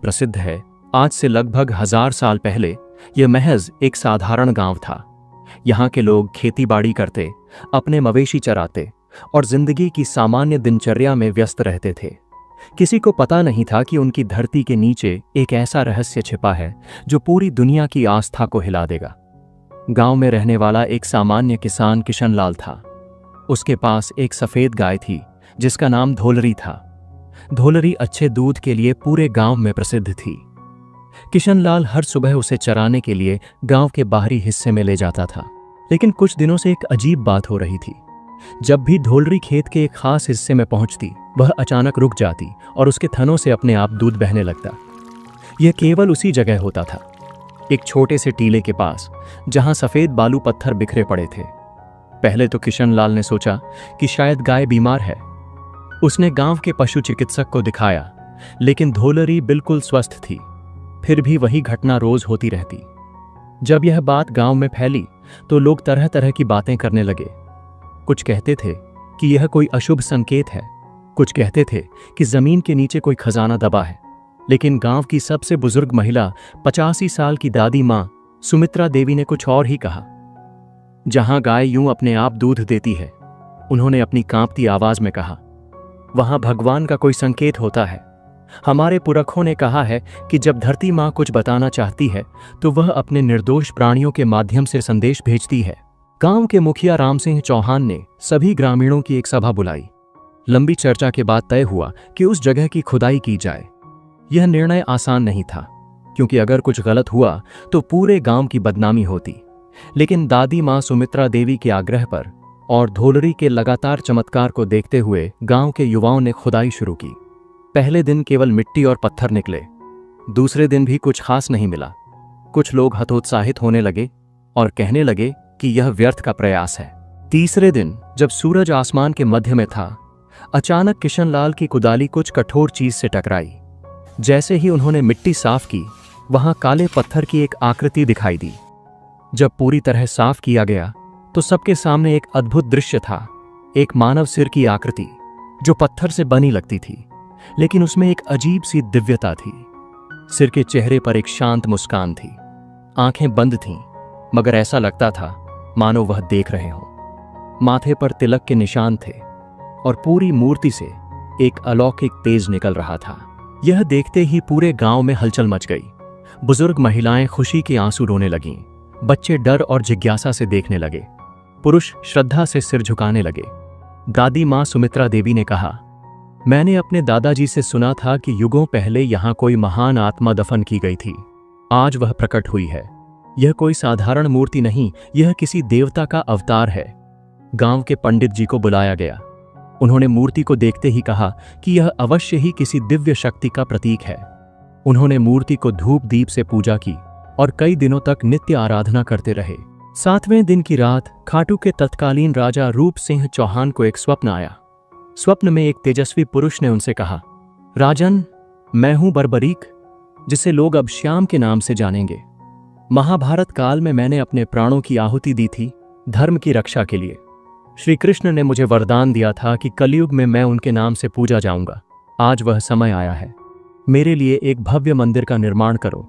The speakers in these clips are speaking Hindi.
प्रसिद्ध है। आज से लगभग 1000 साल पहले यह महज एक साधारण गांव था। यहाँ के लोग खेतीबाड़ी करते, अपने मवेशी चराते और जिंदगी की सामान्य दिनचर्या में व्यस्त रहते थे। किसी को पता नहीं था कि उनकी धरती के नीचे एक ऐसा रहस्य छिपा है जो पूरी दुनिया की आस्था को हिला देगा। गांव में रहने वाला एक सामान्य किसान किशनलाल था। उसके पास एक सफेद गाय थी जिसका नाम धोलरी था। धोलरी अच्छे दूध के लिए पूरे गांव में प्रसिद्ध थी। किशनलाल हर सुबह उसे चराने के लिए गांव के बाहरी हिस्से में ले जाता था। लेकिन कुछ दिनों से एक अजीब बात हो रही थी। जब भी धोलरी खेत के एक खास हिस्से में पहुंचती, वह अचानक रुक जाती और उसके थनों से अपने आप दूध बहने लगता। यह केवल उसी जगह होता था, एक छोटे से टीले के पास, जहां सफेद बालू पत्थर बिखरे पड़े थे। पहले तो किशनलाल ने सोचा कि शायद गाय बीमार है। उसने गांव के पशु चिकित्सक को दिखाया, लेकिन धोलरी बिल्कुल स्वस्थ थी। फिर भी वही घटना रोज होती रहती। जब यह बात गांव में फैली तो लोग तरह तरह की बातें करने लगे। कुछ कहते थे कि यह कोई अशुभ संकेत है, कुछ कहते थे कि जमीन के नीचे कोई खजाना दबा है। लेकिन गांव की सबसे बुजुर्ग महिला 85 साल की दादी मां सुमित्रा देवी ने कुछ और ही कहा। जहां गाय यूं अपने आप दूध देती है, उन्होंने अपनी कांपती आवाज में कहा, वहां भगवान का कोई संकेत होता है। हमारे पुरखों ने कहा है कि जब धरती मां कुछ बताना चाहती है तो वह अपने निर्दोष प्राणियों के माध्यम से संदेश भेजती है। गांव के मुखिया राम सिंह चौहान ने सभी ग्रामीणों की एक सभा बुलाई। लंबी चर्चा के बाद तय हुआ कि उस जगह की खुदाई की जाए। यह निर्णय आसान नहीं था, क्योंकि अगर कुछ गलत हुआ तो पूरे गांव की बदनामी होती। लेकिन दादी मां सुमित्रा देवी के आग्रह पर और धोलरी के लगातार चमत्कार को देखते हुए गांव के युवाओं ने खुदाई शुरू की। पहले दिन केवल मिट्टी और पत्थर निकले। दूसरे दिन भी कुछ खास नहीं मिला। कुछ लोग हतोत्साहित होने लगे और कहने लगे कि यह व्यर्थ का प्रयास है। तीसरे दिन जब सूरज आसमान के मध्य में था, अचानक किशनलाल की कुदाली कुछ कठोर चीज से टकराई। जैसे ही उन्होंने मिट्टी साफ की, वहां काले पत्थर की एक आकृति दिखाई दी। जब पूरी तरह साफ किया गया तो सबके सामने एक अद्भुत दृश्य था। एक मानव सिर की आकृति जो पत्थर से बनी लगती थी, लेकिन उसमें एक अजीब सी दिव्यता थी। सिर के चेहरे पर एक शांत मुस्कान थी। आंखें बंद थीं, मगर ऐसा लगता था मानो वह देख रहे हों। माथे पर तिलक के निशान थे और पूरी मूर्ति से एक अलौकिक तेज निकल रहा था। यह देखते ही पूरे गांव में हलचल मच गई। बुजुर्ग महिलाएं खुशी के आंसू रोने लगीं। बच्चे डर और जिज्ञासा से देखने लगे। पुरुष श्रद्धा से सिर झुकाने लगे। दादी मां सुमित्रा देवी ने कहा, मैंने अपने दादाजी से सुना था कि युगों पहले यहां कोई महान आत्मा दफन की गई थी। आज वह प्रकट हुई है। यह कोई साधारण मूर्ति नहीं, यह किसी देवता का अवतार है। गांव के पंडित जी को बुलाया गया। उन्होंने मूर्ति को देखते ही कहा कि यह अवश्य ही किसी दिव्य शक्ति का प्रतीक है। उन्होंने मूर्ति को धूप दीप से पूजा की और कई दिनों तक नित्य आराधना करते रहे। 7वें दिन की रात खाटू के तत्कालीन राजा रूप सिंह चौहान को एक स्वप्न आया। स्वप्न में एक तेजस्वी पुरुष ने उनसे कहा, राजन, मैं हूं बर्बरीक, जिसे लोग अब श्याम के नाम से जानेंगे। महाभारत काल में मैंने अपने प्राणों की आहुति दी थी धर्म की रक्षा के लिए। श्री कृष्ण ने मुझे वरदान दिया था कि कलयुग में मैं उनके नाम से पूजा जाऊंगा। आज वह समय आया है। मेरे लिए एक भव्य मंदिर का निर्माण करो।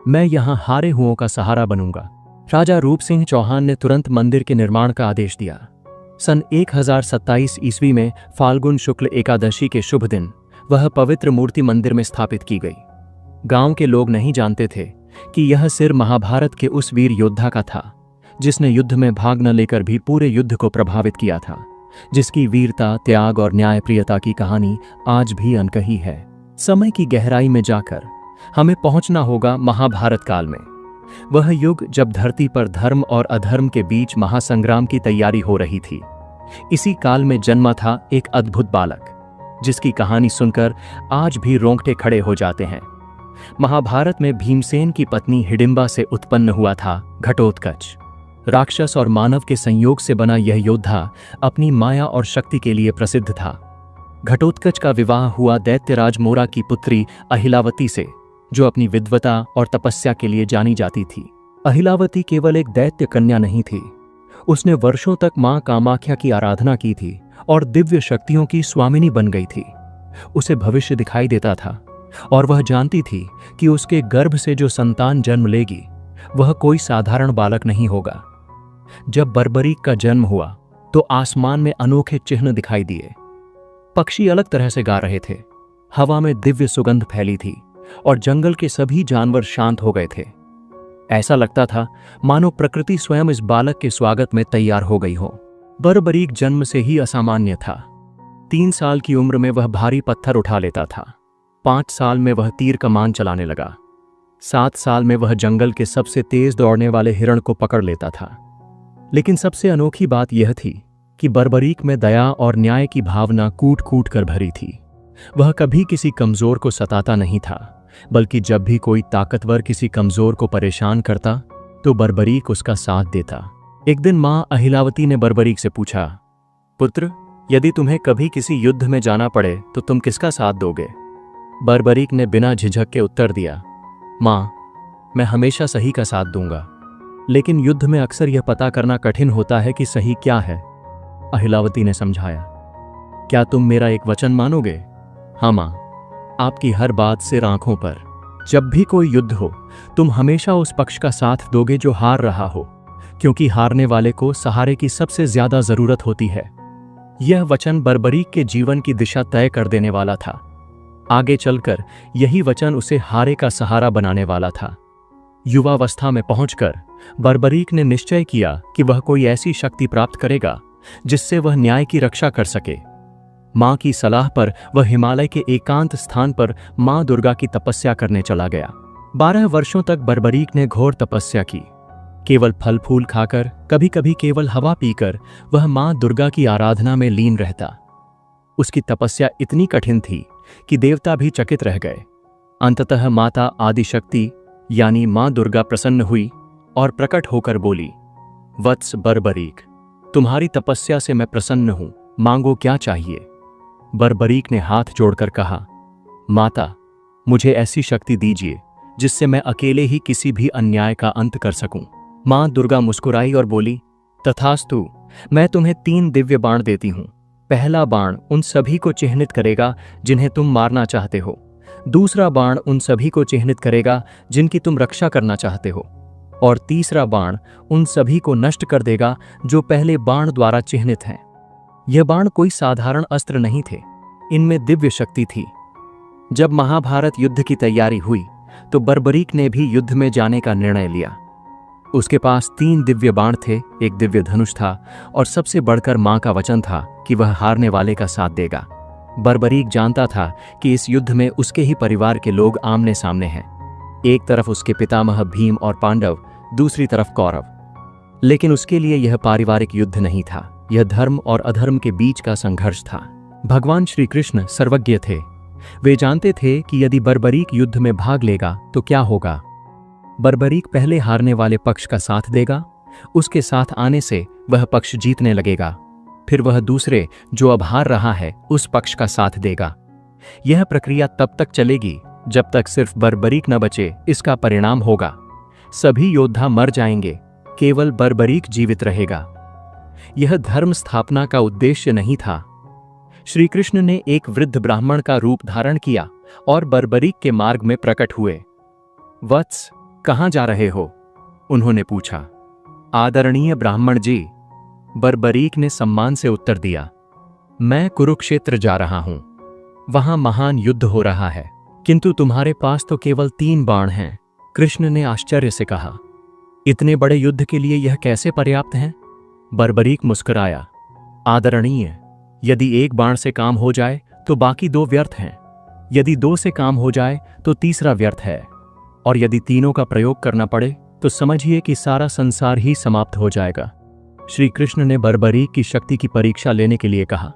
मैं यहां हारे हुओं का सहारा बनूंगा। राजा रूप सिंह चौहान ने तुरंत मंदिर के निर्माण का आदेश दिया। सन 1027 ईस्वी में फाल्गुन शुक्ल एकादशी के शुभ दिन वह पवित्र मूर्ति मंदिर में स्थापित की गई। गांव के लोग नहीं जानते थे कि यह सिर महाभारत के उस वीर योद्धा का था जिसने युद्ध में भाग न लेकर भी पूरे युद्ध को प्रभावित किया था, जिसकी वीरता, त्याग और न्यायप्रियता की कहानी आज भी अनकही है। समय की गहराई में जाकर हमें पहुंचना होगा महाभारत काल में। वह युग जब धरती पर धर्म और अधर्म के बीच महासंग्राम की तैयारी हो रही थी। इसी काल में जन्मा था एक अद्भुत बालक, जिसकी कहानी सुनकर आज भी रोंगटे खड़े हो जाते हैं। महाभारत में भीमसेन की पत्नी हिडिंबा से उत्पन्न हुआ था घटोत्कच। राक्षस और मानव के संयोग से बना यह योद्धा अपनी माया और शक्ति के लिए प्रसिद्ध था। घटोत्कच का विवाह हुआ दैत्यराज मोरा की पुत्री अहिलावती से, जो अपनी विद्वता और तपस्या के लिए जानी जाती थी। अहिलावती केवल एक दैत्य कन्या नहीं थी, उसने वर्षों तक मां कामाख्या की आराधना की थी और दिव्य शक्तियों की स्वामिनी बन गई थी। उसे भविष्य दिखाई देता था। और वह जानती थी कि उसके गर्भ से जो संतान जन्म लेगी वह कोई साधारण बालक नहीं होगा। जब बर्बरीक का जन्म हुआ तो आसमान में अनोखे चिन्ह दिखाई दिए। पक्षी अलग तरह से गा रहे थे, हवा में दिव्य सुगंध फैली थी और जंगल के सभी जानवर शांत हो गए थे। ऐसा लगता था मानो प्रकृति स्वयं इस बालक के स्वागत में तैयार हो गई हो। बर्बरीक जन्म से ही असामान्य था। 3 साल की उम्र में वह भारी पत्थर उठा लेता था। 5 साल में वह तीर कमान चलाने लगा। 7 साल में वह जंगल के सबसे तेज दौड़ने वाले हिरण को पकड़ लेता था। लेकिन सबसे अनोखी बात यह थी कि बर्बरीक में दया और न्याय की भावना कूट कूट कर भरी थी। वह कभी किसी कमजोर को सताता नहीं था, बल्कि जब भी कोई ताकतवर किसी कमजोर को परेशान करता तो बर्बरीक उसका साथ देता। एक दिन मां अहिलावती ने बर्बरीक से पूछा, पुत्र, यदि तुम्हें कभी किसी युद्ध में जाना पड़े तो तुम किसका साथ दोगे? बर्बरीक ने बिना झिझक के उत्तर दिया, मां, मैं हमेशा सही का साथ दूंगा, लेकिन युद्ध में अक्सर यह पता करना कठिन होता है कि सही क्या है। अहिलावती ने समझाया, क्या तुम मेरा एक वचन मानोगे? हाँ मां, आपकी हर बात सिर आंखों पर। जब भी कोई युद्ध हो तुम हमेशा उस पक्ष का साथ दोगे जो हार रहा हो, क्योंकि हारने वाले को सहारे की सबसे ज्यादा जरूरत होती है। यह वचन बर्बरीक के जीवन की दिशा तय कर देने वाला था। आगे चलकर यही वचन उसे हारे का सहारा बनाने वाला था। युवावस्था में पहुंचकर बर्बरीक ने निश्चय किया कि वह कोई ऐसी शक्ति प्राप्त करेगा जिससे वह न्याय की रक्षा कर सके। मां की सलाह पर वह हिमालय के एकांत स्थान पर मां दुर्गा की तपस्या करने चला गया। 12 वर्षों तक बर्बरीक ने घोर तपस्या की। केवल फल फूल खाकर, कभी कभी केवल हवा पीकर वह मां दुर्गा की आराधना में लीन रहता। उसकी तपस्या इतनी कठिन थी कि देवता भी चकित रह गए। अंततः माता आदिशक्ति यानी मां दुर्गा प्रसन्न हुई और प्रकट होकर बोली, वत्स बर्बरीक, तुम्हारी तपस्या से मैं प्रसन्न हूं, मांगो क्या चाहिए? बर्बरीक ने हाथ जोड़कर कहा, माता, मुझे ऐसी शक्ति दीजिए जिससे मैं अकेले ही किसी भी अन्याय का अंत कर सकूं। मां दुर्गा मुस्कुराई और बोली, तथास्तु, मैं तुम्हें 3 दिव्य बाण देती हूं। पहला बाण उन सभी को चिह्नित करेगा जिन्हें तुम मारना चाहते हो। दूसरा बाण उन सभी को चिह्नित करेगा जिनकी तुम रक्षा करना चाहते हो। और तीसरा बाण उन सभी को नष्ट कर देगा जो पहले बाण द्वारा चिह्नित हैं। यह बाण कोई साधारण अस्त्र नहीं थे, इनमें दिव्य शक्ति थी। जब महाभारत युद्ध की तैयारी हुई तो बर्बरीक ने भी युद्ध में जाने का निर्णय लिया। उसके पास 3 दिव्य बाण थे, एक दिव्य धनुष था और सबसे बढ़कर मां का वचन था कि वह हारने वाले का साथ देगा। बर्बरीक जानता था कि इस युद्ध में उसके ही परिवार के लोग आमने सामने हैं। एक तरफ उसके पितामह भीम और पांडव, दूसरी तरफ कौरव। लेकिन उसके लिए यह पारिवारिक युद्ध नहीं था, यह धर्म और अधर्म के बीच का संघर्ष था। भगवान श्री कृष्ण सर्वज्ञ थे। वे जानते थे कि यदि बर्बरीक युद्ध में भाग लेगा तो क्या होगा। बर्बरीक पहले हारने वाले पक्ष का साथ देगा, उसके साथ आने से वह पक्ष जीतने लगेगा। फिर वह दूसरे, जो अब हार रहा है, उस पक्ष का साथ देगा। यह प्रक्रिया तब तक चलेगी जब तक सिर्फ बर्बरीक न बचे। इसका परिणाम होगा सभी योद्धा मर जाएंगे, केवल बर्बरीक जीवित रहेगा। यह धर्म स्थापना का उद्देश्य नहीं था। श्री कृष्ण ने एक वृद्ध ब्राह्मण का रूप धारण किया और बर्बरीक के मार्ग में प्रकट हुए। वत्स, कहां जा रहे हो? उन्होंने पूछा। आदरणीय ब्राह्मण जी, बर्बरीक ने सम्मान से उत्तर दिया, मैं कुरुक्षेत्र जा रहा हूं। वहां महान युद्ध हो रहा है, किंतु तुम्हारे पास तो केवल 3 बाण हैं। कृष्ण ने आश्चर्य से कहा, इतने बड़े युद्ध के लिए यह कैसे पर्याप्त हैं? बर्बरीक मुस्कुराया, आदरणीय, यदि 1 बाण से काम हो जाए तो बाकी 2 व्यर्थ हैं। यदि 2 से काम हो जाए तो तीसरा व्यर्थ है, और यदि तीनों का प्रयोग करना पड़े तो समझिए कि सारा संसार ही समाप्त हो जाएगा। श्री कृष्ण ने बर्बरीक की शक्ति की परीक्षा लेने के लिए कहा,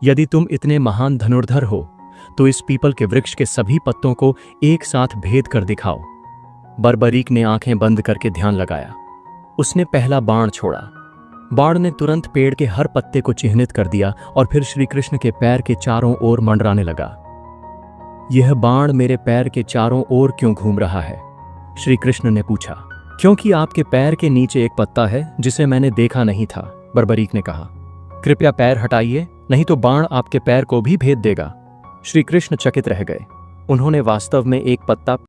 यदि तुम इतने महान धनुर्धर हो तो इस पीपल के वृक्ष के सभी पत्तों को एक साथ भेद कर दिखाओ। बर्बरीक ने आंखें बंद करके ध्यान लगाया। उसने पहला बाण छोड़ा। बाण ने तुरंत पेड़ के हर पत्ते को चिह्नित कर दिया और फिर श्री कृष्ण के पैर के चारों ओर मंडराने लगा। यह बाण मेरे पैर के चारों ओर क्यों घूम रहा है? श्री कृष्ण ने पूछा। क्योंकि आपके पैर के नीचे एक पत्ता है जिसे मैंने देखा नहीं था, बर्बरीक ने कहा। कृपया पैर हटाइए, नहीं तो बाण आपके पैर को भी भेद देगा। श्री कृष्ण चकित रह गए। उन्होंने वास्तव में एक पत्ता